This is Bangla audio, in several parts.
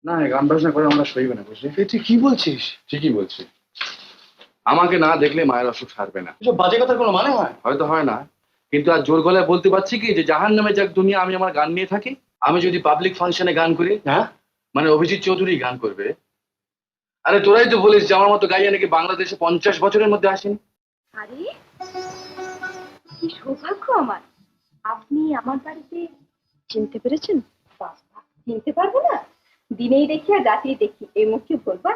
না, গান বাজনা করে আমরা সইবে না, বুঝলি? তুই কি বলছিস? ঠিকই বলছি। আমাকে না দেখলে মায়ের অসুখ সারবে না। এসব বাজে কথার কোনো মানে হয়? হয়তো হয় না, কিন্তু আর জোর গলায় বলতে পারছি কি যে জাহান নামে যাক দুনিয়া, আমি আমার গান নিয়ে থাকি। আমি যদি পাবলিক ফাংশনে গান করি, হ্যাঁ, মানে অভিজিৎ চৌধুরী গান করবে। আরে তোরাই তো বলিস যে আমার মতো গাইয়া নাকি বাংলাদেশে 50 বছরের মধ্যে আসেনি। আরে কি সৌভাগ্য আমার, আপনি আমার বাড়িতে চিনতে পেরেছেন? বাবা, চিনতে পারবো না? দিনেই দেখি আর রাতেই দেখি, এই মুখ কি বলবা?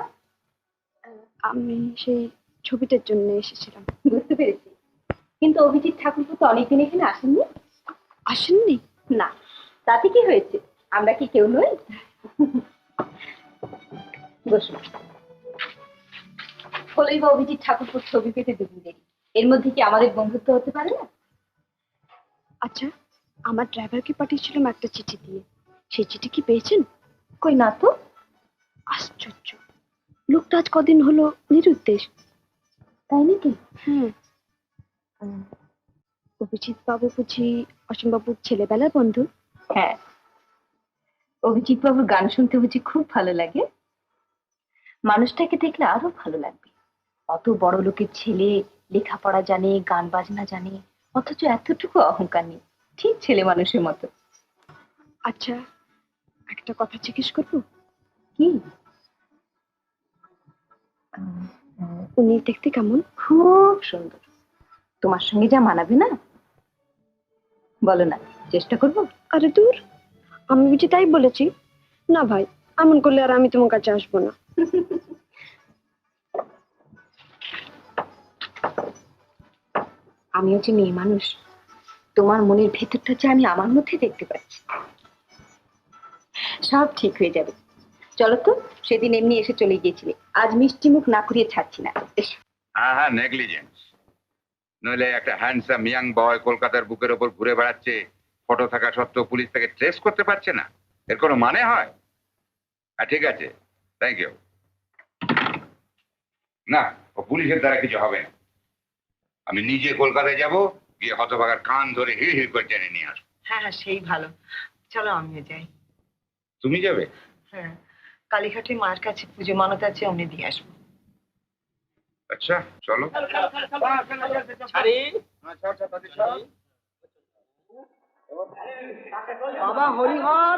আমি সেই ছবিটার জন্য এসেছিলাম। বুঝতে পেরেছি, কিন্তু অভিজিৎ ঠাকুর তো অনেকদিন এখানে আসেননি। আসেননি? না। তাতে কি হয়েছে, আমরা কি কেউ নই? বসুন। হলেই বা অভিজিৎ ঠাকুরপুর ছবি পেতে দুদিন দেরি, এর মধ্যে কি আমাদের বন্ধুত্ব হতে পারে না? আচ্ছা, আমার ড্রাইভারকে পাঠিয়েছিলাম একটা চিঠি দিয়ে, সেই চিঠি কি পেয়েছেন? কই না তো। আশ্চর্য, লোকটা আজ কদিন হলো নিরুদ্দেশ। তাই নাকি? হুম। অভিজিৎ বাবু বুঝি অসীম বাবুর ছেলেবেলার বন্ধু? হ্যাঁ, অভিজিৎ বাবুর গান শুনতে বুঝি খুব ভালো লাগে। মানুষটাকে দেখলে আরো ভালো লাগবে। অত বড় লোকের ছেলে, লেখাপড়া জানে, গান বাজনা জানে, অথচ এতটুকু অহংকার নেই, ঠিক ছেলে মানুষের মতো। আচ্ছা, একটা কথা জিজ্ঞেস করবো? কি? উনি দেখতে কেমন? খুব সুন্দর, তোমার সঙ্গে যা মানাবে না। বলো না, চেষ্টা করবো? আরে দূর, আমি বুঝি তাই বলেছি? না ভাই, এমন করলে আর আমি তোমার কাছে আসবো না। আমি হচ্ছে মেয়ে মানুষ, তোমার মনের ভেতরটা যে আমি আমার মধ্যে দেখতে পাচ্ছি। সব ঠিক হয়ে যাবে, চলো তো। সেদিন এমনি এসে চলে গিয়েছিলে, আজ মিষ্টি মুখ না করিয়ে ছাড়ছি না। এসো। হ্যাঁ হ্যাঁ, নেগলিজেন্স। নইলে একটা হ্যান্ডসাম ইয়াং বয় কলকাতার বুকের ওপর ঘুরে বেড়াচ্ছে, ফটো থাকা সত্ত্বেও পুলিশ তাকে ট্রেস করতে পারছে না, এর কোনো মানে হয়? হ্যাঁ ঠিক আছে, থ্যাংক ইউ। না, ও পুলিশের দ্বারা কিছু হবে না। আমি নিজে কলকাতায় যাব, গিয়ে হতভাগার কান ধরে হিড় হিড় করে টেনে নিয়ে আসবো। হ্যাঁ হ্যাঁ, সেই ভালো। চলো আমিও যাই। তুমি যাবে? হ্যাঁ, কালীঘাটে মায়ের কাছে পুজো মানত আছে, অমনি দিয়ে আসবো। আচ্ছা চলো। বাবা হরিহর,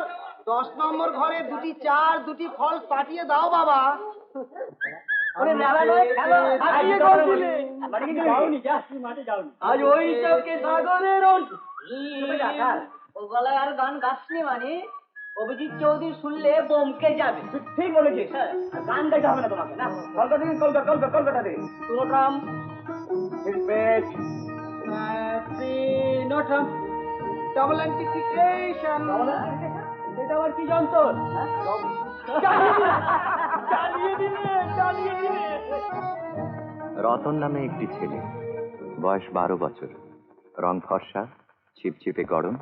10 নম্বর ঘরে দুটি চার, দুটি ফলস পাঠিয়ে দাও বাবা। আজ ওই চোখে সাগরের ও গলায় আর গান গাছনি মানে অভিজিৎ চৌধুরী শুনলে বমকে যাবে। ঠিক বলেছিস, গান গাইতে হবে না তোমাকে, না কলকাতা থেকে কলকাতা থেকে কোনো কাম নট ডাবল অ্যান্টিসিপেশন। এটা আবার কি যন্ত্র? রতন নামে একটি ছেলে, বয়স 12 বছর, রং ফর্সা, ছিপছিপে গরম,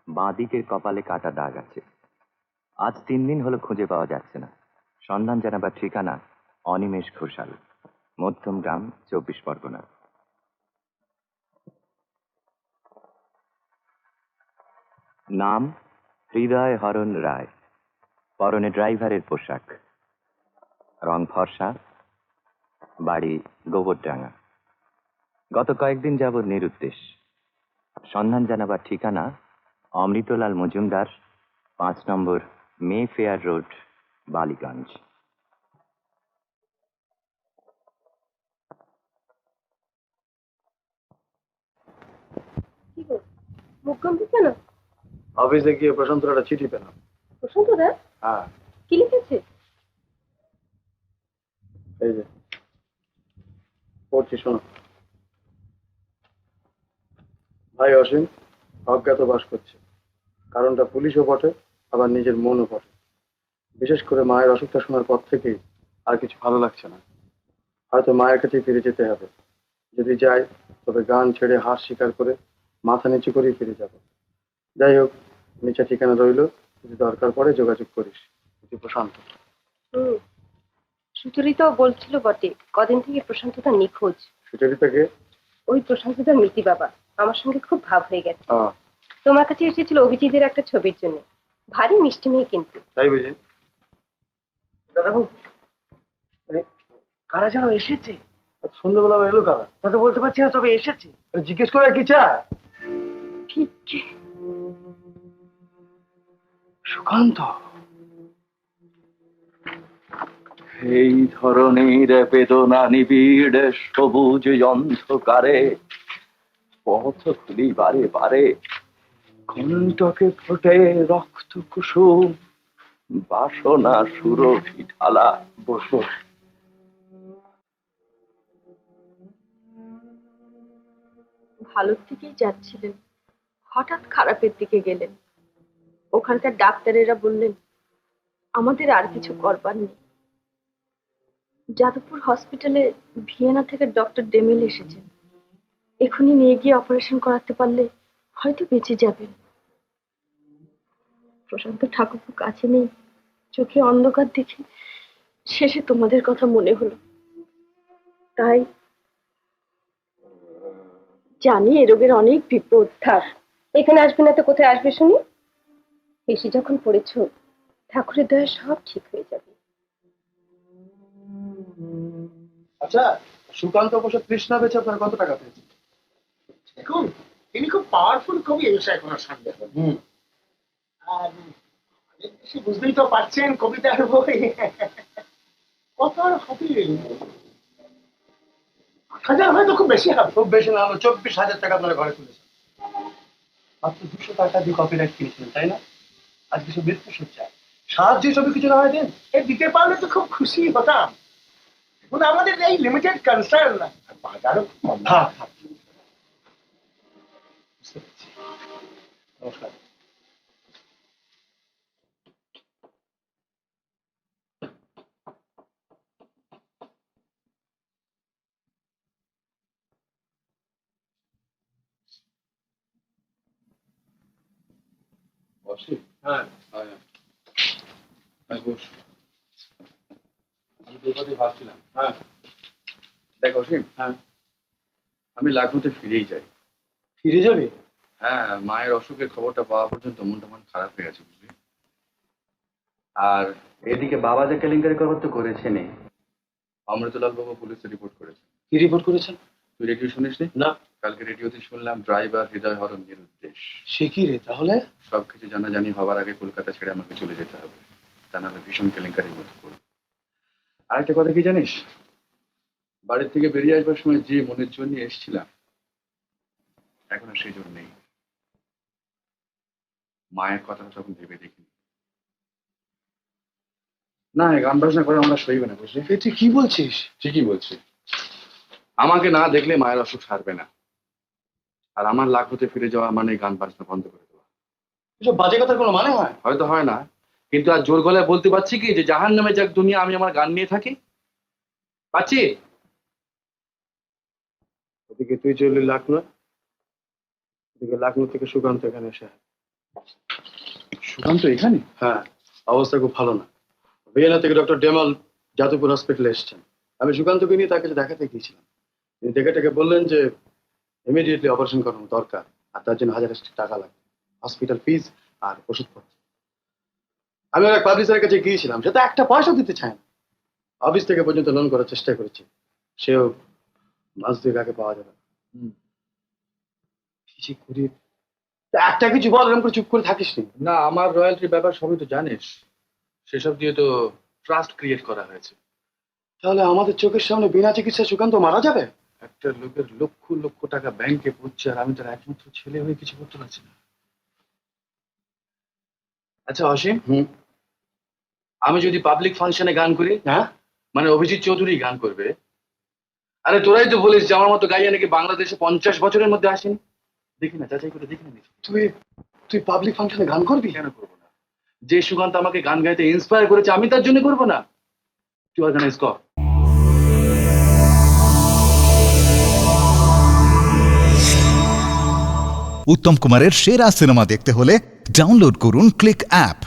বাঁ দিকের কপালে কাটা দাগ আছে। আজ 3 দিন হলো খুঁজে পাওয়া যাচ্ছে না। সন্ধান জানাবার ঠিকানা অনিমেষ ঘোষাল, মধ্যমগ্রাম, 24 পরগনা। নাম হৃদয় হরণ রায়, পরনে ড্রাইভারের পোশাক, রং ফর্সা, বাড়ি গোবরডাঙ্গা। গত কয়েকদিন যাবৎ নিরুদ্দেশ। সন্ধান জানাবার ঠিকানা অমৃতলাল মজুমদার, 5 নম্বর মে ফেয়ার রোড, বালিগঞ্জ। কি গো, মুখ গম্ভীর কেন? অফিসে গিয়ে প্রশান্ত একটা চিঠি পেলাম। প্রশান্ত দা? হ্যাঁ, কি লিখেছে? এই যে পড়ছি, শোনো। ভাই অসীম অজ্ঞাত বাস করছে, কারণটা পুলিশও বটে, আবার নিজের মনও বটে। বিশেষ করে মায়ের অসুখটা শোনার পর থেকেই আর কিছু ভালো লাগছে না। হয়তো মায়ের কাছে ফিরে যেতে হবে। যদি যাই, তবে গান ছেড়ে হার স্বীকার করে মাথা নিচু করেই ফিরে যাব। যাই হোক, নিচে ঠিকানা রইলো, যদি দরকার পড়ে যোগাযোগ করিস। প্রশান্ত। হুম, সুচরিতাও বলছিল বটে, কদিন থেকে প্রশান্তদা নিখোঁজ। সুচরিতাকে? ওই প্রশান্তদার মিতি বাবা আমার সঙ্গে খুব ভাব হয়ে গেছে। হ্যাঁ। তোমার কাছে এসেছিল অভিজিতের একটা ছবির জন্য, ভারী মিষ্টি মেয়ে কিন্তু। তাই বুঝি? দাদাবাবু কারা যেন এসেছে। আজ সন্ধ্যেবেলা আবার এলো কারা? তা তো বলতে পারছি না, তবে এসেছে। আরে জিজ্ঞেস করে কি চায়? ঠিক কি? সুকান্ত। এই ধরনের বেদনা নিবিড় সবুজ অন্ধকারে পথ খুলি বারে বারে, কণ্ঠকে ফোটে রক্ত কুসুম, বাসনা সুরভি ঢালা। বসো। ভালোর দিকেই যাচ্ছিলেন, হঠাৎ খারাপের দিকে গেলেন। ওখানকার ডাক্তারেরা বললেন আমাদের আর কিছু করবার নেই। যাদবপুর হসপিটালে ভিয়েনা থেকে ডক্টর ডেমিল এসেছেন। এখনই নিয়ে গিয়ে অপারেশন করাতে পারলে হয়তো বেঁচে যাবেন। প্রশান্ত ঠাকুরপো কাছে নেই, চোখে অন্ধকার দেখে শেষে তোমাদের কথা মনে হলো। তাই জানি এ রোগের অনেক বিপদ। থাক, এখানে আসবে না তো কোথায় আসবে শুনি? এসে যখন পড়েছ, ঠাকুরের দয়া সব ঠিক হয়ে যাবে। আচ্ছা, সুকান্ত বসে তৃষ্ণা বেচে আপনার কত টাকা পেয়েছে? দেখুন, তিনি খুব পাওয়ারফুল কবি, এ বিষয়ে কোনো সন্দেহ নেই। আর আমাদের দেশে বুঝতেই তো পারছেন, কবিতার বই কত আর হবে? 8,000 হয়তো খুব বেশি হবে। খুব বেশি না হলো 24,000 টাকা আপনার ঘরে তুলেছেন। মাত্র 200 টাকা দিয়ে কপিরাইট কিনেছিলেন, তাই না? আজকে সব মৃত্যু সজ্জায় সাহায্য ছবি কিছু না হয় দেন। এ দিতে পারলে তো খুব খুশি হতাম। এখন আমাদের এই লিমিটেড কনসার্ন, বাজারও খুব মন্দা। থাক থাক, বুঝতে পেরেছি। নমস্কার। হ্যাঁ, আমি তোর কথাই ভাবছিলাম। হ্যাঁ, দেখ অসীম, হ্যাঁ। আমি লাখনৌতে ফিরেই যাই। ফিরে যাবে? হ্যাঁ, মায়ের অসুখের খবরটা পাওয়া পর্যন্ত মনটা খারাপ হয়ে গেছে, বুঝলি? আর এদিকে বাবা যে কেলেঙ্কারি করবার তো করেছেনই, অমৃতলাল বাবু পুলিশে রিপোর্ট করেছে। কি রিপোর্ট করেছেন? তুই রেডিও শুনিসনি? না। কালকে রেডিওতে শুনলাম ড্রাইভার হৃদয় হরণ নিরুদ্দেশ। সে কি রে? তাহলে সবকিছু জানাজানি হবার আগে কলকাতা ছেড়ে আমাকে চলে যেতে হবে, তা নাহলে ভীষণ কেলেঙ্কারির মধ্যে পড়ব। আরেকটা কথা কি জানিস, বাড়ির থেকে বেরিয়ে আসবার সময় যে মনের জন্য এসেছিলাম, এখন আর সেই জন্য নেই। মায়ের কথাটা তখন ভেবে দেখিনি। না, গান বাজনা করে আমরা সইবে না, বুঝলি? এ তুই কি বলছিস? ঠিকই বলছি। আমাকে না দেখলে মায়ের অসুখ সারবে না, আর আমার লাখনৌতে ফিরে যাওয়া মানে গান বাজনা বন্ধ করে দেওয়া। এসব বাজে কথার কোনো মানে হয়? হয়তো হয় না, কিন্তু আর জোর গলায় বলতে পারছি কি যে জাহান নামে যাক দুনিয়া, আমি আমার গান নিয়ে থাকি? পাচ্ছি? ওদিকে তুই চললি লাখনৌ, ওদিকে লাখনৌ থেকে সুকান্ত এখানে এসে। সুকান্ত এখানে? হ্যাঁ, অবস্থা খুব ভালো না। ভিয়েনা থেকে ডক্টর ডেমাল যাদবপুর হসপিটালে এসেছেন। আমি সুকান্তকে নিয়ে তার কাছে দেখাতে গিয়েছিলাম। তিনি দেখে টেকে বললেন যে ইমিডিয়েটলি অপারেশন করানো দরকার, আর তার জন্য 1,000 টাকা লাগবে, হসপিটাল ফিজ আর ওষুধপত্র। আমি এক পাবলিশারের কাছে গিয়েছিলাম, সে তো একটা পয়সা দিতে চায় না। অফিস থেকে পর্যন্ত লোন করার চেষ্টা করেছি, সেও মাস 2 আগে পাওয়া যাবে না। কি করি? একটা কিছু বল, এরকম করে চুপ করে থাকিস নি। না, আমার রয়্যালটির ব্যাপার সবই তো জানিস, সেসব দিয়ে তো ট্রাস্ট ক্রিয়েট করা হয়েছে। তাহলে আমাদের চোখের সামনে বিনা চিকিৎসায় সুকান্ত মারা যাবে? একটা লোকের লক্ষ লক্ষ টাকা ব্যাংকে পড়ছে, আর আমি তার একমাত্র ছেলে হয়ে কিছু করতে পারছি না। আচ্ছা অসীম, আমি যদি পাবলিক ফাংশনে গান করি, হ্যাঁ, মানে অভিজিৎ চৌধুরী গান করবে, আরে তোরাই তো বলিস যে আমার মতো গাইয়া নাকি বাংলাদেশে 50 বছরের মধ্যে আসেনি। দেখি না, যাচাই করে দেখি না। তুই পাবলিক ফাংশনে গান করবি? কেন করবো না? যে সুকান্ত আমাকে গান গাইতে ইন্সপায়ার করেছে, আমি তার জন্য করবো না? তুই অর্গানাইজ কর। উত্তম কুমারের সেরা সিনেমা দেখতে হলে ডাউনলোড করুন ক্লিক অ্যাপ।